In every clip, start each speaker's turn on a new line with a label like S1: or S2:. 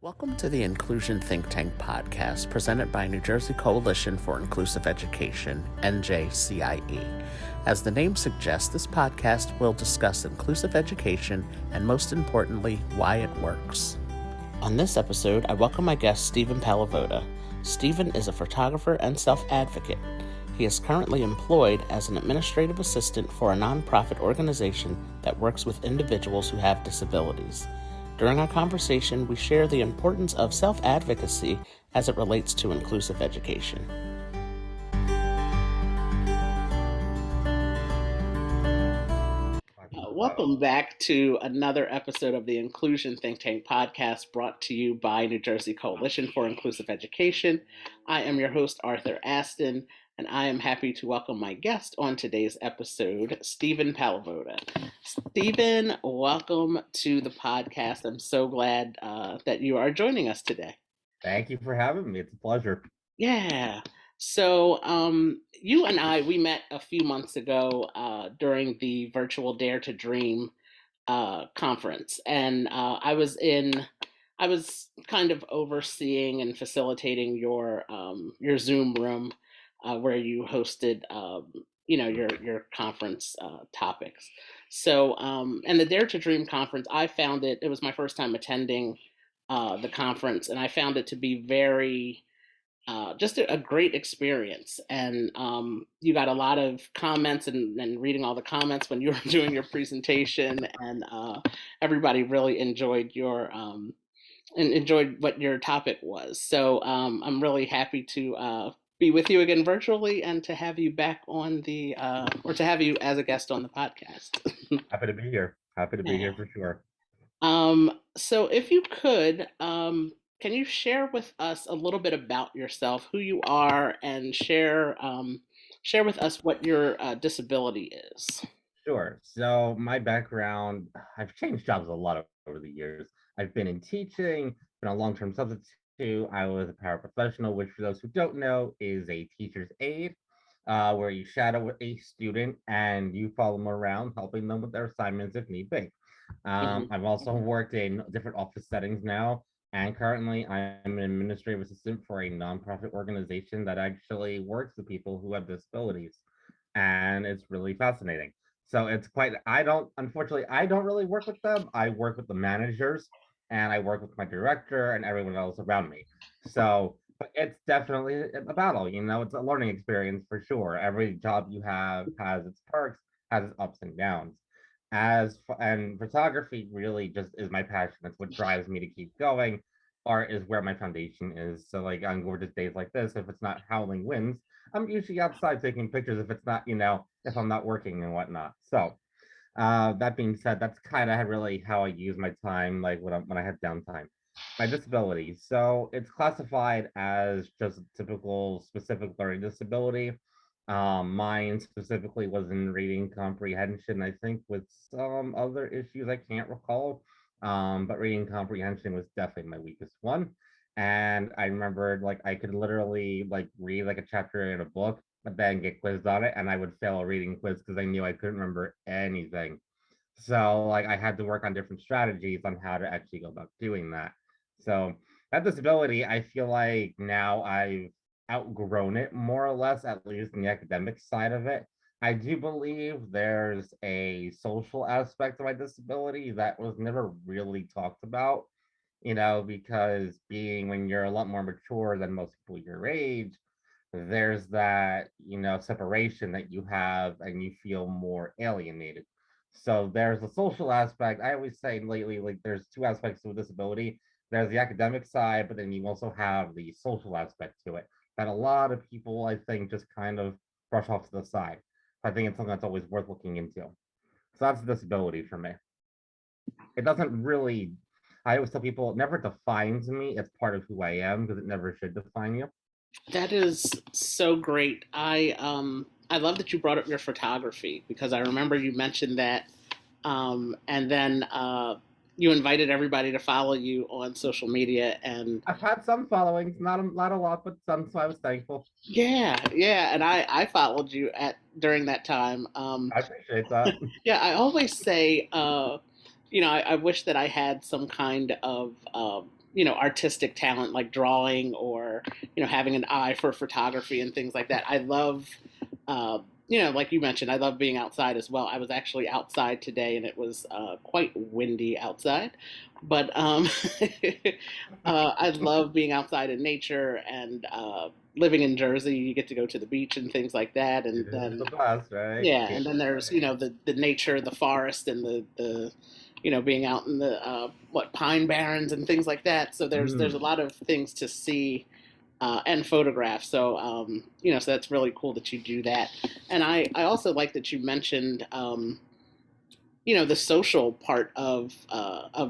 S1: Welcome to the Inclusion Think Tank podcast presented by New Jersey Coalition for Inclusive Education, NJCIE. As the name suggests, this podcast will discuss inclusive education and, most importantly, why it works. On this episode, I welcome my guest, Steven Palivoda. Steven is a photographer and self-advocate. He is currently employed as an administrative assistant for a nonprofit organization that works with individuals who have disabilities. During our conversation, we share the importance of self-advocacy as it relates to inclusive education. Welcome back to another episode of the Inclusion Think Tank podcast brought to you by New Jersey Coalition for Inclusive Education. I am your host, Arthur Aston, and I am happy to welcome my guest on today's episode, Steven Palivoda. Steven, welcome to the podcast. I'm so glad that you are joining us today.
S2: Thank you for having me. It's a pleasure.
S1: Yeah. So you and I, we met a few months ago during the virtual Dare to Dream conference. And I was kind of overseeing and facilitating your Zoom room where you hosted, your conference topics. So, and the Dare to Dream conference, it was my first time attending the conference, and I found it to be very, just a great experience. And you got a lot of comments and reading all the comments when you were doing your presentation, and everybody really enjoyed enjoyed what your topic was. So I'm really happy to be with you again virtually and to have you back on or to have you as a guest on the podcast.
S2: Happy to be here. Happy to be here for sure.
S1: So if you could, can you share with us a little bit about yourself, who you are, and share with us what your disability is?
S2: Sure. So my background, I've changed jobs a lot over the years. I've been in teaching, been a long-term substitute. I was a paraprofessional, which for those who don't know is a teacher's aide, where you shadow a student and you follow them around, helping them with their assignments if need be. I've also worked in different office settings now, and currently I'm an administrative assistant for a nonprofit organization that actually works with people who have disabilities, and it's really fascinating. So I don't really work with them. I work with the managers, and I work with my director and everyone else around me. So, but it's definitely a battle, it's a learning experience for sure. Every job you have has its perks, has its ups and downs. And photography really just is my passion. It's what drives me to keep going. Art is where my foundation is. So like on gorgeous days like this, if it's not howling winds, I'm usually outside taking pictures if it's not, if I'm not working and whatnot. So that being said, that's kind of really how I use my time, like when I have downtime. My disability. So it's classified as just a typical specific learning disability. Mine specifically was in reading comprehension, I think, with some other issues I can't recall. But reading comprehension was definitely my weakest one. And I remembered like I could literally like read like a chapter in a book, but then get quizzed on it, and I would fail a reading quiz because I knew I couldn't remember anything. So like I had to work on different strategies on how to actually go about doing that. So that disability, I feel like now I've outgrown it more or less, at least in the academic side of it. I do believe there's a social aspect of my disability that was never really talked about, because being when you're a lot more mature than most people your age, there's that, separation that you have and you feel more alienated. So there's a social aspect. I always say lately, like there's two aspects to a disability. There's the academic side, but then you also have the social aspect to it that a lot of people, I think, just kind of brush off to the side. I think it's something that's always worth looking into. So that's a disability for me. It doesn't really, I always tell people, it never defines me. It's part of who I am because it never should define you.
S1: That is so great. I love that you brought up your photography because I remember you mentioned that, and then you invited everybody to follow you on social media. And
S2: I've had some followings, not a lot, but some, so I was thankful.
S1: Yeah, and I followed you during that time.
S2: I appreciate that.
S1: Yeah, I always say, I wish that I had some kind of, artistic talent like drawing or, having an eye for photography and things like that. I love, like you mentioned, I love being outside as well. I was actually outside today and it was quite windy outside, but I love being outside in nature and living in Jersey. You get to go to the beach and things like that. And
S2: It is
S1: then,
S2: the best, right?
S1: yeah,
S2: Can't
S1: and then there's
S2: complain.
S1: the nature, the forest, and the being out in the pine barrens and things like that. So there's a
S2: Mm.
S1: lot of things to see and photograph. So so that's really cool that you do that. And I also like that you mentioned the social part of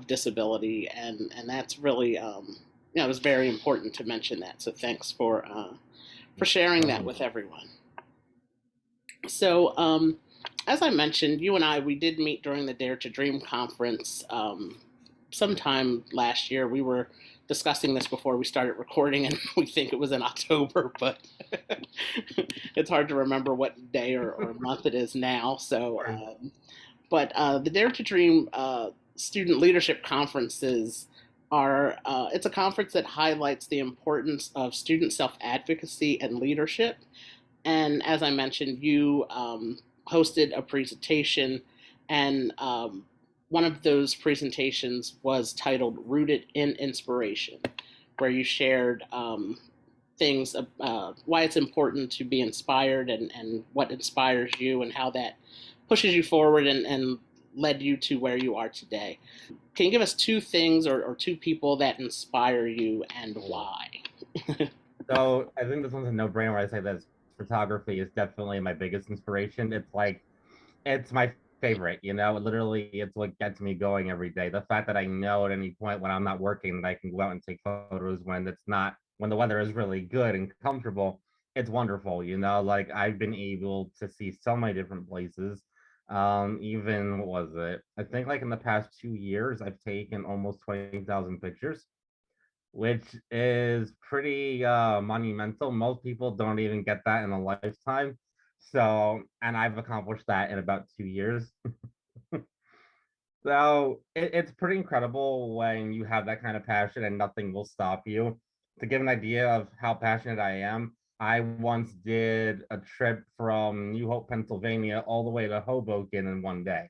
S1: disability, and that's really it was very important to mention that. So thanks for sharing that with
S2: Oh,
S1: everyone. So, as I mentioned, you and I, we did meet during the Dare to Dream conference sometime last year. We were discussing this before we started recording, and we think it was in October, but it's hard to remember what day or month it is now. So,
S2: of
S1: but the Dare to Dream student leadership conferences are it's a conference that highlights the importance of student self advocacy and leadership. And as I mentioned, you hosted a presentation, and one of those presentations was titled Rooted in Inspiration, where you shared things, why it's important to be inspired and what inspires you and how that pushes you forward and led you to where you are today. Can you give us two things or two people that inspire you and
S2: course.
S1: why?
S2: So I think this one's a no-brainer when I say this. Photography is definitely my biggest inspiration. It's like it's my favorite, literally it's what gets me going every day. The fact that I know at any point when I'm not working that I can go out and take photos when the weather is really good and comfortable, it's wonderful, like I've been able to see so many different places. Even what was it? I think like in the past 2 years, I've taken almost 20,000 pictures, which is pretty monumental. Most people don't even get that in a lifetime. So, and I've accomplished that in about 2 years. So it's pretty incredible when you have that kind of passion and nothing will stop you. To give an idea of how passionate I am, I once did a trip from New Hope, Pennsylvania, all the way to Hoboken in one day,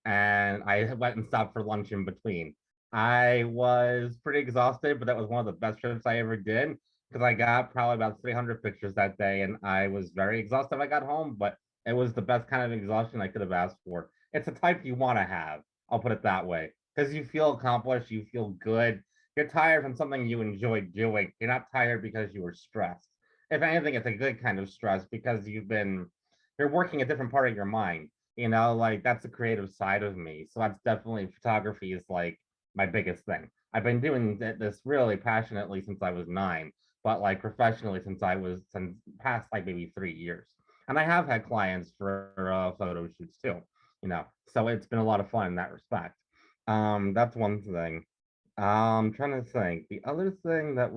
S2: and I went and stopped for lunch in between. I was pretty exhausted, but that was one of the best trips I ever did because I got probably about 300 pictures that day, and I was very exhausted when I got home, but it was the best kind of exhaustion I could have asked for. It's a type you want to have, I'll put it that way, because you feel accomplished, you feel good. You're tired from something you enjoy doing. You're not tired because you were stressed. If anything, it's a good kind of stress because you're working a different part of your mind, like that's the creative side of me. So that's definitely photography is like my biggest thing. I've been doing this really passionately since I was 9, but like professionally since past like maybe 3 years. And I have had clients for photo shoots too, so it's been a lot of fun in that respect. That's one thing. Trying to think. The other thing that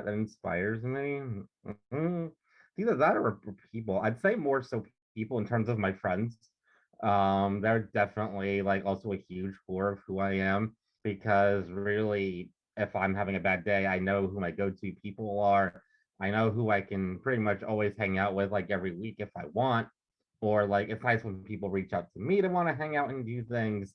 S2: inspires me, it's either that or people. I'd say more so people in terms of my friends. They're definitely like also a huge core of who I am because really, if I'm having a bad day, I know who my go-to people are. I know who I can pretty much always hang out with like every week if I want, or like it's nice when people reach out to me to want to hang out and do things.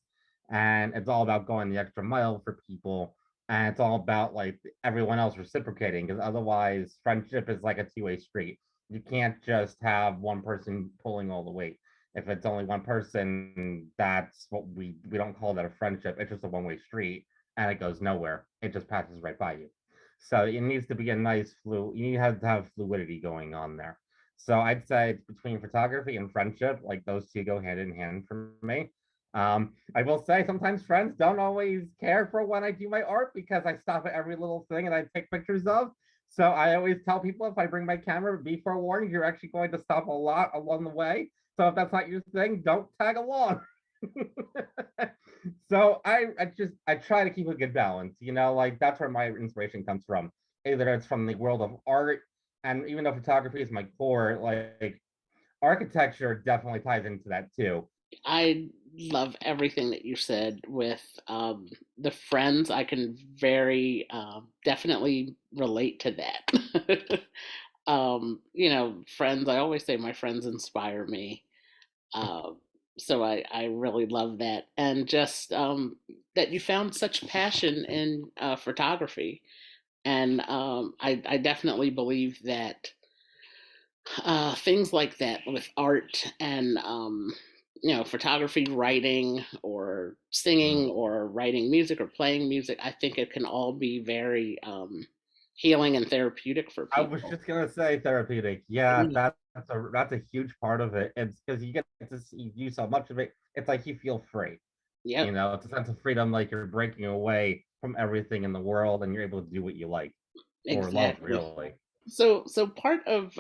S2: And it's all about going the extra mile for people, and it's all about like everyone else reciprocating because otherwise friendship is like a two-way street. You can't just have one person pulling all the weight. If it's only one person, that's what we don't call that a friendship. It's just a one-way street and it goes nowhere. It just passes right by you. So it needs to be a nice you need to have fluidity going on there. So I'd say it's between photography and friendship, like those two go hand in hand for me. I will say sometimes friends don't always care for when I do my art because I stop at every little thing and I take pictures of. So I always tell people if I bring my camera, be forewarned, you're actually going to stop a lot along the way. So if that's not your thing, don't tag along. So I try to keep a good balance, like that's where my inspiration comes from. Either it's from the world of art, and even though photography is my core, like architecture definitely ties into that too.
S1: I love everything that you said with the friends. I can very definitely relate to that. Friends, I always say my friends inspire me. Uh, so I really love that. And just that you found such passion in photography. And I definitely believe that things like that with art and photography, writing, or singing,
S2: Mm.
S1: or writing music, or playing music, I think it can all be very healing and therapeutic for
S2: I was
S1: people.
S2: just gonna say therapeutic. Yeah, that's a huge part of it. It's because you get to see you so much of it. It's like you feel free.
S1: Yep,
S2: It's a sense of freedom, like you're breaking away from everything in the world, and you're able to do what you like or love,
S1: exactly.
S2: really.
S1: So part of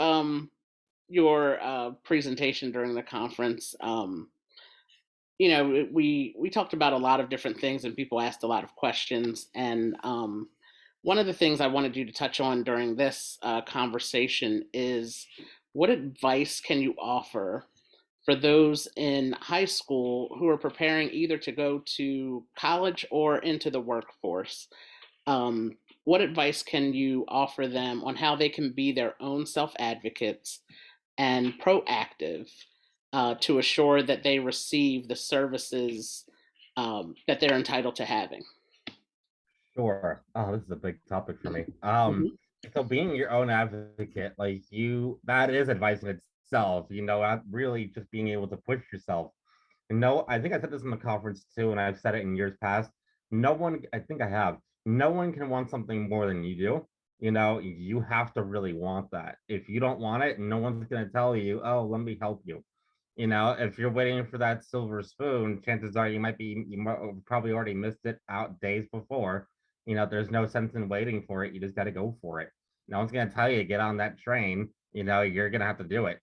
S1: your presentation during the conference, we talked about a lot of different things, and people asked a lot of questions. And one of the things I wanted you to touch on during this conversation is, what advice can you offer for those in high school who are preparing either to go to college or into the workforce? What advice can you offer them on how they can be their own self advocates and proactive to assure that they receive the services that they're entitled to having?
S2: Sure. Oh, this is a big topic for me.
S1: Mhm.
S2: So being your own advocate, like that is advice in itself. Really just being able to push yourself. No, I think I said this in the conference too, and I've said it in years past. No one, I think I have, no one can want something more than you do. You have to really want that. If you don't want it, no one's going to tell you, oh, let me help you. If you're waiting for that silver spoon, chances are probably already missed it out days before. There's no sense in waiting for it. You just got to go for it. No one's going to tell you get on that train. You're going to have to do it.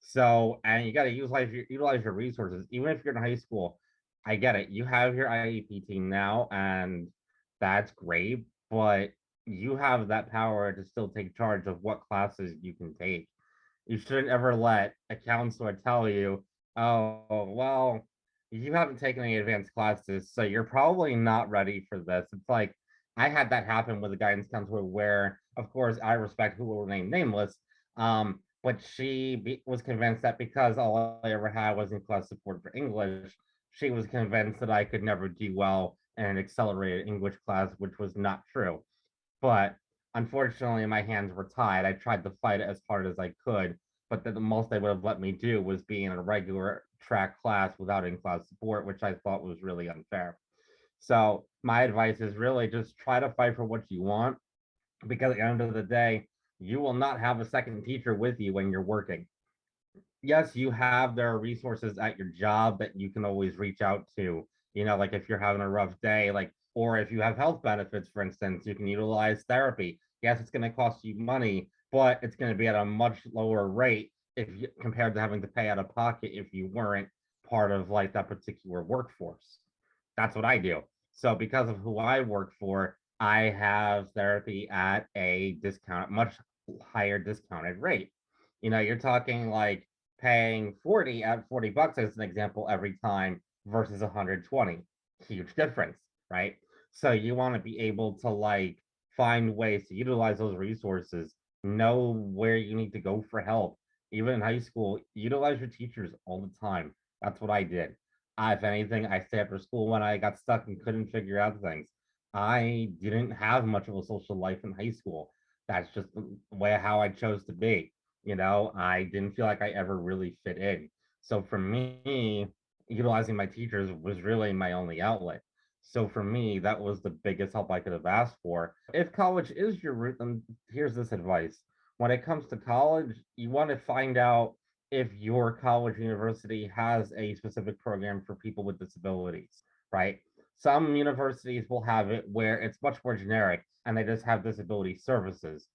S2: So, and you got to utilize your resources, even if you're in high school. I get it. You have your IEP team now, and that's great, but you have that power to still take charge of what classes you can take. You shouldn't ever let a counselor tell you, oh, well, you haven't taken any advanced classes, so you're probably not ready for this. It's like I had that happen with a guidance counselor where, of course, I respect who will remain nameless. But was convinced that because all I ever had was in class support for English, she was convinced that I could never do well in an accelerated English class, which was not true. But unfortunately, my hands were tied. I tried to fight it as hard as I could, but the most they would have let me do was be in a regular track class without in class support, which I thought was really unfair. So, my advice is really just try to fight for what you want because at the end of the day, you will not have a second teacher with you when you're working. Yes, you have there are resources at your job that you can always reach out to. Like if you're having a rough day, like or if you have health benefits, for instance, you can utilize therapy. Yes, it's going to cost you money, but it's going to be at a much lower rate compared to having to pay out of pocket if you weren't part of like that particular workforce. That's what I do. So because of who I work for, I have therapy at a much higher discounted rate. You're talking like paying 40 bucks as an example every time versus 120. Huge difference, right? So you want to be able to like find ways to utilize those resources, know where you need to go for help. Even in high school, utilize your teachers all the time. That's what I did. If anything, I stayed after school when I got stuck and couldn't figure out things. I didn't have much of a social life in high school. That's just the way how I chose to be. I didn't feel like I ever really fit in. So for me, utilizing my teachers was really my only outlet. So for me, that was the biggest help I could have asked for. If college is your route, then here's this advice. When it comes to college, you want to find out if your college university has a specific program for people with disabilities, right? Some universities will have it where it's much more generic and they just have disability services.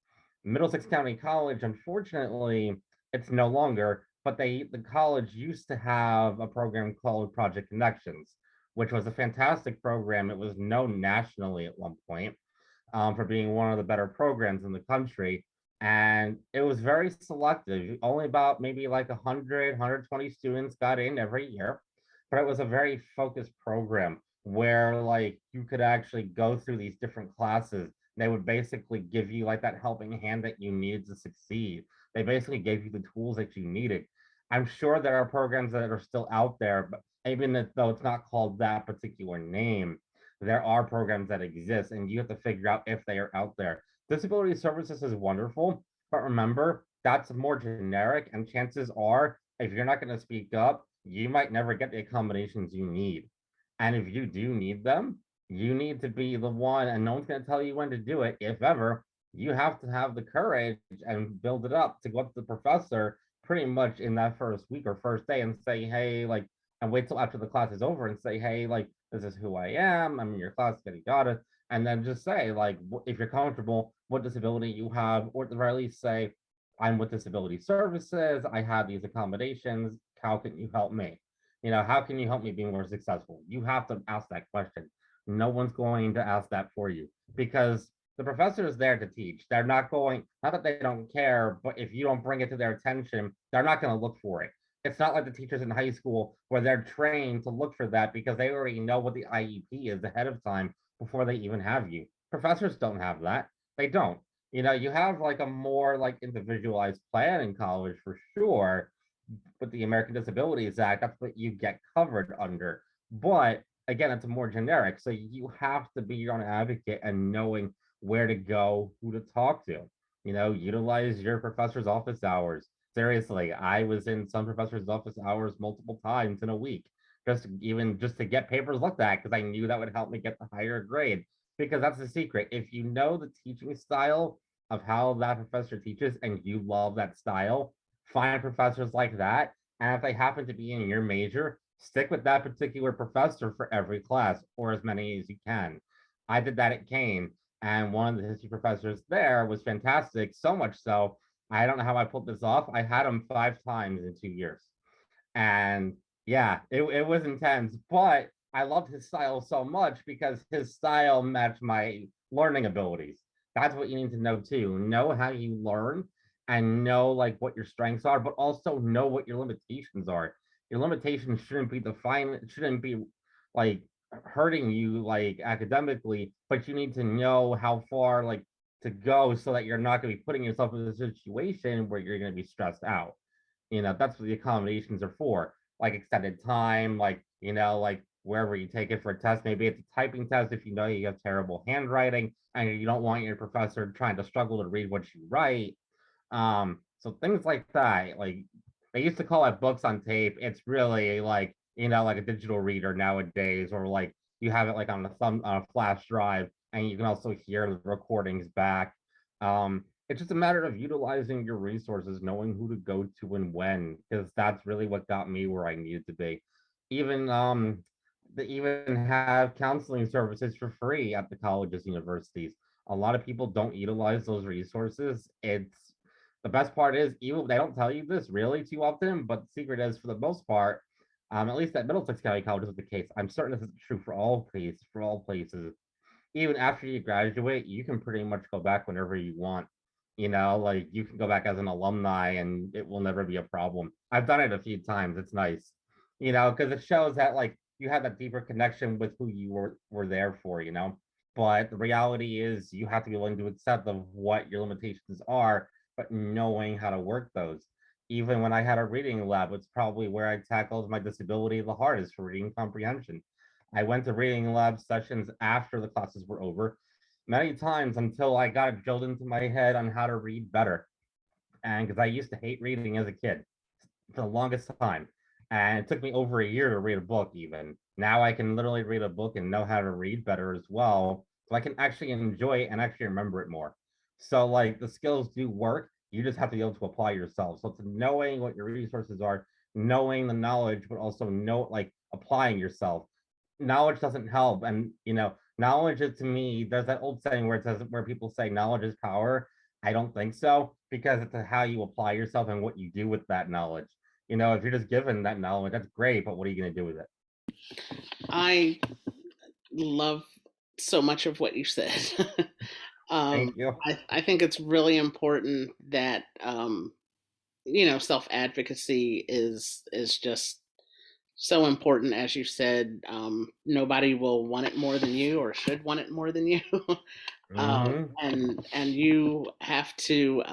S2: Middlesex County College, unfortunately, it's no longer, but the college used to have a program called Project Connections, which was a fantastic program. It was known nationally at one point for being one of the better programs in the country. And it was very selective. Only about maybe like 120 students got in every year, but it was a very focused program where like you could actually go through these different classes. They would basically give you like that helping hand that you needed to succeed. They basically gave you the tools that you needed. I'm sure there are programs that are still out there, but even though it's not called that particular name, there are programs that exist, and you have to figure out if they are out there. Disability services is wonderful, but remember, that's more generic, and chances are, if you're not going to speak up, you might never get the accommodations you need. And if you do need them, you need to be the one, and no one's going to tell you when to do it, if ever. You have to have the courage and build it up to go up to the professor pretty much in that first week or first day and say, hey, like, and wait till after the class is over and say, hey, like, this is who I am. I'm in your class, got it. And then just say, like, if you're comfortable, what disability you have, or at the very least say, I'm with disability services. I have these accommodations. How can you help me? How can you help me be more successful? You have to ask that question. No one's going to ask that for you because the professor is there to teach. They're not going, not that they don't care, but if you don't bring it to their attention, they're not going to look for it. It's not like the teachers in high school where they're trained to look for that because they already know what the IEP is ahead of time before they even have you. Professors don't have that. They don't. You have like a more like individualized plan in college for sure, with the American Disabilities Act, that's what you get covered under. But again, it's more generic. So you have to be your own advocate and knowing where to go, who to talk to. Utilize your professor's office hours. Seriously, I was in some professor's office hours multiple times in a week, just to get papers looked at because I knew that would help me get the higher grade. Because that's the secret. If you know the teaching style of how that professor teaches and you love that style, find professors like that. And if they happen to be in your major, stick with that particular professor for every class or as many as you can. I did that at Kane, and one of the history professors there was fantastic, so much so, I don't know how I pulled this off. I had him 5 times in 2 years. And yeah, it was intense, but I loved his style so much because his style matched my learning abilities. That's what you need to know too. Know how you learn and know like what your strengths are, but also know what your limitations are. Your limitations shouldn't be defined, shouldn't be like hurting you like academically, but you need to know how far like to go so that you're not going to be putting yourself in a situation where you're going to be stressed out. That's what the accommodations are for, like extended time, like wherever you take it for a test. Maybe it's a typing test if you know you have terrible handwriting and you don't want your professor trying to struggle to read what you write. So things like that, like they used to call it books on tape. It's really like a digital reader nowadays, or like you have it like on a flash drive, and you can also hear the recordings back. It's just a matter of utilizing your resources, knowing who to go to and when, because that's really what got me where I needed to be. Even they even have counseling services for free at the colleges, universities. A lot of people don't utilize those resources. It's the best part is even they don't tell you this really too often, but the secret is for the most part, at least at Middlesex County College is the case. I'm certain this is true for all places. Even after you graduate, you can pretty much go back whenever you want. Like you can go back as an alumni and it will never be a problem. I've done it a few times. It's nice, because it shows that like you have that deeper connection with who you were there for. But the reality is you have to be willing to accept of what your limitations are, but knowing how to work those. Even when I had a reading lab, it's probably where I tackled my disability the hardest for reading comprehension. I went to reading lab sessions after the classes were over many times until I got it drilled into my head on how to read better. And because I used to hate reading as a kid for the longest time. And it took me over a year to read a book, even. Now I can literally read a book and know how to read better as well. So I can actually enjoy it and actually remember it more. So, like, the skills do work. You just have to be able to apply yourself. So, it's knowing what your resources are, knowing the knowledge, but also applying yourself. Knowledge doesn't help. And, knowledge is to me, there's that old saying where people say knowledge is power. I don't think so because it's how you apply yourself and what you do with that knowledge. If you're just given that knowledge, that's great, but what are you going to do with it?
S1: I love so much of what you said.
S2: Thank you.
S1: I think it's really important that self advocacy is just so important. As you said, nobody will want it more than you, or should want it more than you.
S2: Hmm.
S1: And you have to.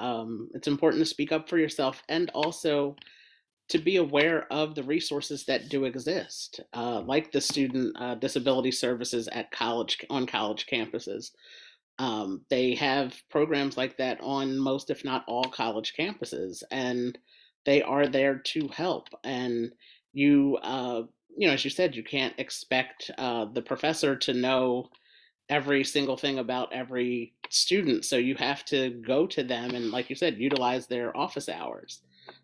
S1: It's important to speak up for yourself, and also to be aware of the resources that do exist, like the student disability services at college campuses. They have programs like that on most, if not all, college campuses, and they are there to help. And you, as you said, you can't expect the professor to know every single thing about every student. So you have to go to them and, like you said, utilize their office hours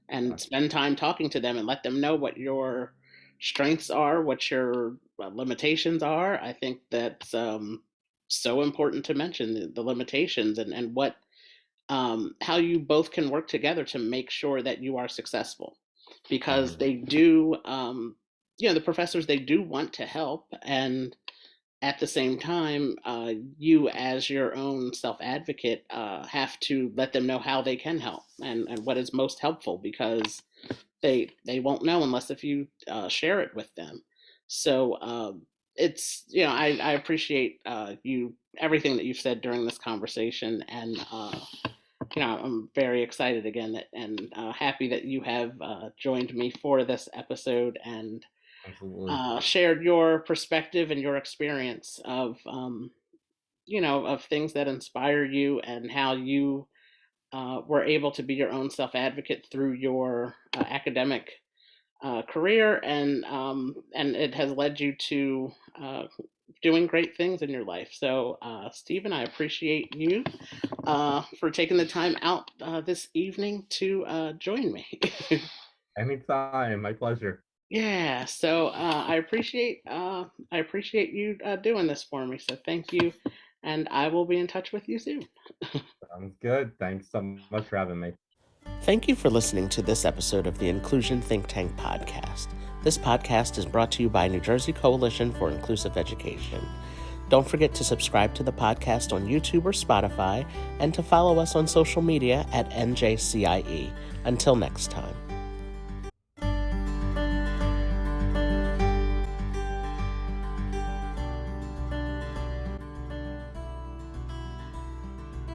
S1: and spend time talking to them and let them know what your strengths are, what your limitations are. I think that's so important to mention the limitations, and what how you both can work together to make sure that you are successful, because
S2: Hmm.
S1: they do the professors, they do want to help, and at the same time, you as your own self advocate have to let them know how they can help, and what is most helpful, because they won't know unless if you share it with them. So it's I appreciate you everything that you've said during this conversation, and I'm very excited again and happy that you have joined me for this episode, and
S2: Absolutely.
S1: shared your perspective and your experience of of things that inspire you, and how you were able to be your own self advocate through your academic career, and it has led you to doing great things in your life. So, Stephen, I appreciate you for taking the time out this evening to join me.
S2: Anytime. My pleasure.
S1: Yeah, so I appreciate you doing this for me. So thank you, and I will be in touch with you soon.
S2: Sounds good. Thanks so much for having me.
S1: Thank you for listening to this episode of the Inclusion Think Tank podcast. This podcast is brought to you by New Jersey Coalition for Inclusive Education. Don't forget to subscribe to the podcast on YouTube or Spotify, and to follow us on social media at NJCIE. Until next time.